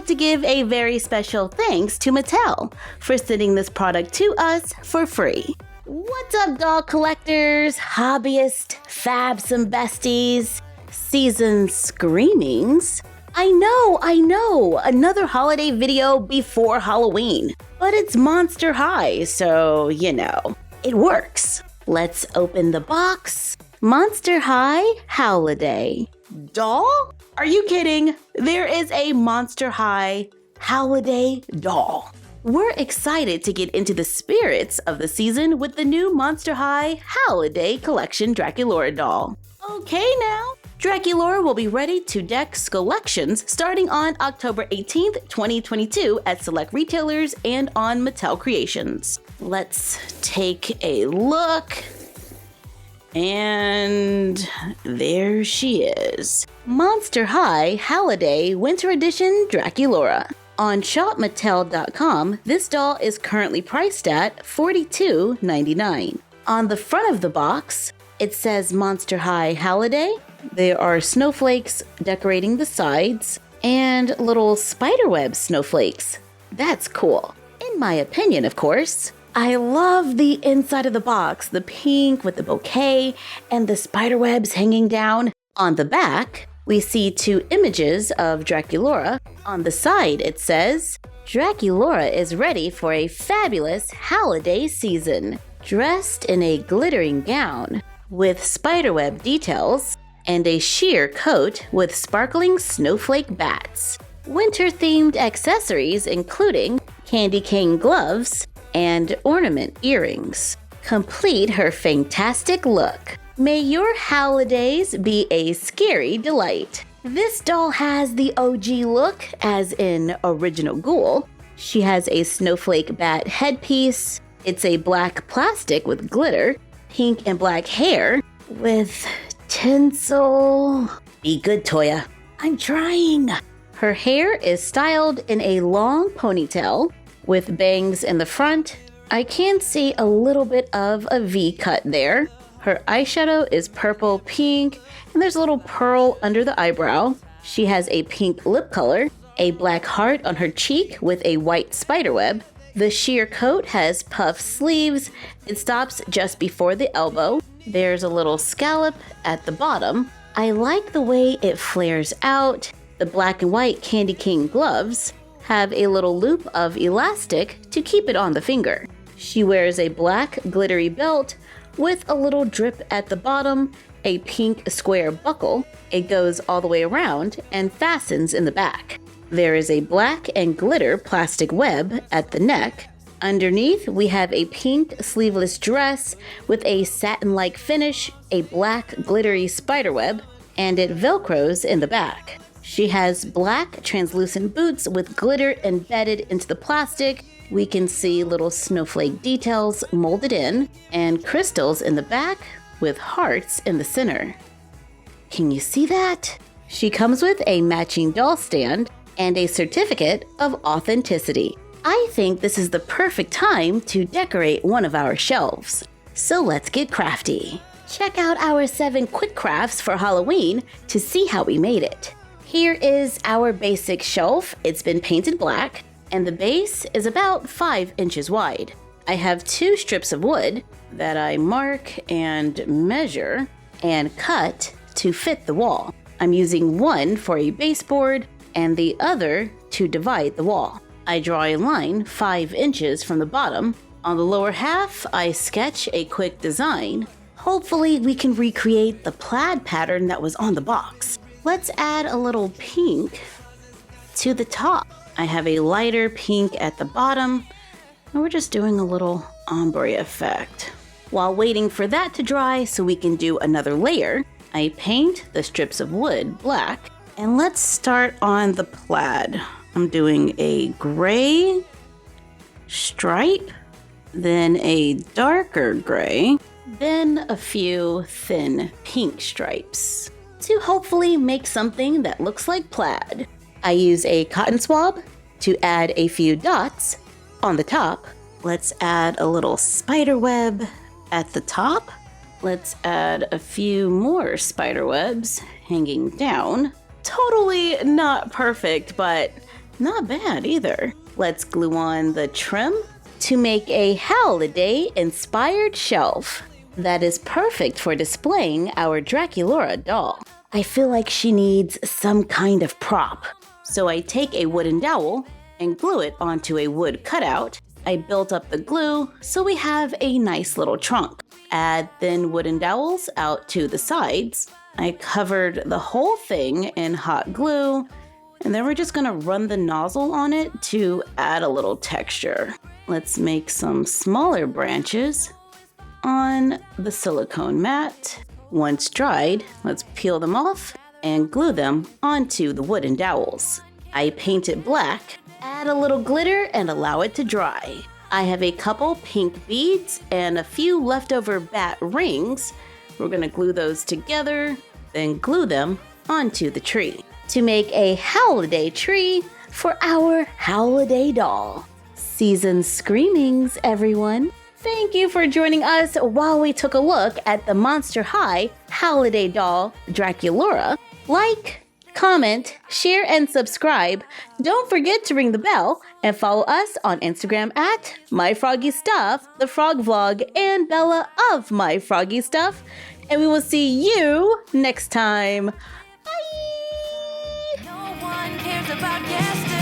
like to give a very special thanks to Mattel for sending this product to us for free. What's up, doll collectors, hobbyists, fabsome besties, seasoned screamings? I know, another holiday video before Halloween, but it's Monster High, so it works. Let's open the box. Monster High Howliday. Doll? Are you kidding? There is a Monster High Howliday doll. We're excited to get into the spirits of the season with the new Monster High Howliday Collection Draculaura doll. Okay now, Draculaura will be ready to deck collections starting on October 18th, 2022 at select retailers and on Mattel Creations. Let's take a look. And there she is. Monster High Howliday Winter Edition Draculaura. On shopmattel.com, this doll is currently priced at $42.99. On the front of the box, it says Monster High Howliday. There are snowflakes decorating the sides and little spiderweb snowflakes. That's cool. In my opinion, of course. I love the inside of the box, the pink with the bouquet and the spiderwebs hanging down. On the back, we see two images of Draculaura. On the side, it says, Draculaura is ready for a fabulous holiday season, dressed in a glittering gown with spiderweb details and a sheer coat with sparkling snowflake bats. Winter-themed accessories including candy cane gloves and ornament earrings complete her fantastic look. May your holidays be a scary delight. This doll has the OG look, as in original ghoul. She has a snowflake bat headpiece. It's a black plastic with glitter, pink and black hair with tinsel. Be good, Toya. I'm trying. Her hair is styled in a long ponytail with bangs in the front. I can see a little bit of a V cut there. Her eyeshadow is purple pink, and there's a little pearl under the eyebrow. She has a pink lip color, a black heart on her cheek with a white spiderweb. The sheer coat has puff sleeves. It stops just before the elbow. There's a little scallop at the bottom. I like the way it flares out. The black and white candy cane gloves have a little loop of elastic to keep it on the finger. She wears a black glittery belt with a little drip at the bottom, a pink square buckle. It goes all the way around and fastens in the back. There is a black and glitter plastic web at the neck. Underneath, we have a pink sleeveless dress with a satin-like finish, a black glittery spiderweb, and it velcros in the back. She has black translucent boots with glitter embedded into the plastic. We can see little snowflake details molded in and crystals in the back with hearts in the center. Can you see that? She comes with a matching doll stand and a certificate of authenticity. I think this is the perfect time to decorate one of our shelves. So let's get crafty. Check out our 7 quick crafts for Halloween to see how we made it. Here is our basic shelf. It's been painted black, and the base is about 5 inches wide. I have 2 strips of wood that I mark and measure and cut to fit the wall. I'm using one for a baseboard and the other to divide the wall. I draw a line 5 inches from the bottom. On the lower half, I sketch a quick design. Hopefully we can recreate the plaid pattern that was on the box. Let's add a little pink to the top. I have a lighter pink at the bottom, and we're just doing a little ombre effect. While waiting for that to dry so we can do another layer, I paint the strips of wood black, and let's start on the plaid. I'm doing a gray stripe, then a darker gray, then a few thin pink stripes to hopefully make something that looks like plaid. I use a cotton swab to add a few dots on the top. Let's add a little spider web at the top. Let's add a few more spider webs hanging down. Totally not perfect, but Not bad either. Let's glue on the trim to make a Howliday-inspired shelf that is perfect for displaying our Draculaura doll. I feel like she needs some kind of prop. So I take a wooden dowel and glue it onto a wood cutout. I built up the glue so we have a nice little trunk. Add thin wooden dowels out to the sides. I covered the whole thing in hot glue, and then we're just gonna run the nozzle on it to add a little texture. Let's make some smaller branches on the silicone mat. Once dried, let's peel them off and glue them onto the wooden dowels. I paint it black, add a little glitter, and allow it to dry. I have a couple pink beads and a few leftover bat rings. We're gonna glue those together, then glue them onto the tree to make a Howliday tree for our Howliday doll. Season screamings, everyone. Thank you for joining us while we took a look at the Monster High Howliday doll, Draculaura. Like, comment, share, and subscribe. Don't forget to ring the bell and follow us on Instagram at MyFroggyStuff, the Frog Vlog, and Bella of MyFroggyStuff. And we will see you next time. Bye! No one cares about yesterday.